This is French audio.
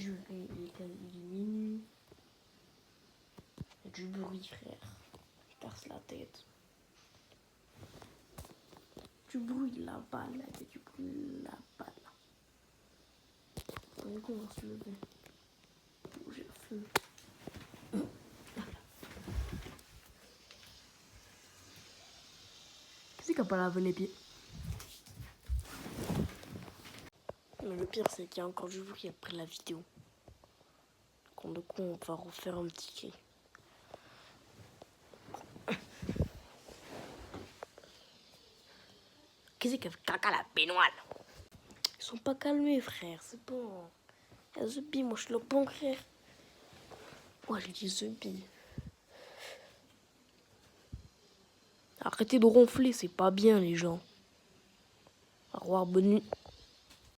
Il est minuit. Il y a du bruit, frère. Je casse la tête. Du bruit là-bas, là. Il y a du bruit là-bas, là. On est qu'on va se lever. Oh, j'ai faim. Qui n'a pas lavé les pieds? Mais le pire, c'est qu'il y a encore du bruit après la vidéo. Du coup, on va refaire un petit cri. Qu'est-ce qu'il fait caca la baignoire? Ils sont pas calmés, frère, c'est bon. Il y a Zubi, moi je suis le bon frère. Moi j'ai dit Zubi. Arrêtez de ronfler, c'est pas bien les gens. Au revoir, bonne nuit.